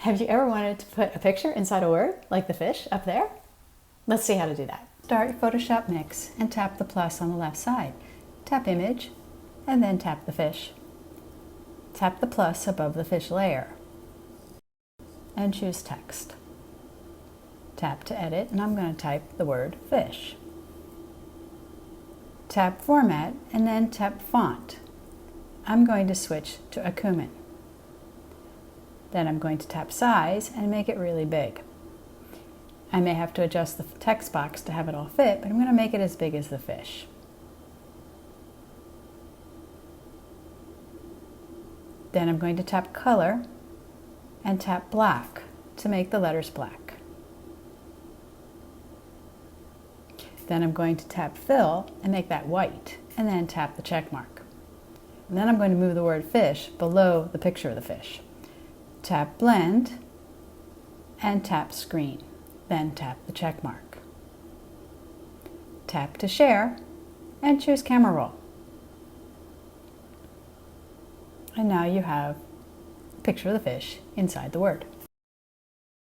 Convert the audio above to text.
Have you ever wanted to put a picture inside a word, like the fish up there? Let's see how to do that. Start Photoshop Mix and tap the plus on the left side. Tap Image and then tap the fish. Tap the plus above the fish layer and choose Text. Tap to edit, and I'm going to type the word fish. Tap Format and then tap Font. I'm going to switch to Acumen. Then I'm going to tap Size and make it really big. I may have to adjust the text box to have it all fit, but I'm going to make it as big as the fish. Then I'm going to tap Color and tap Black to make the letters black. Then I'm going to tap Fill and make that white, and then tap the check mark. And then I'm going to move the word fish below the picture of the fish. Tap Blend and tap Screen, then tap the check mark. Tap to share and choose Camera Roll. And now you have a picture of the fish inside the word.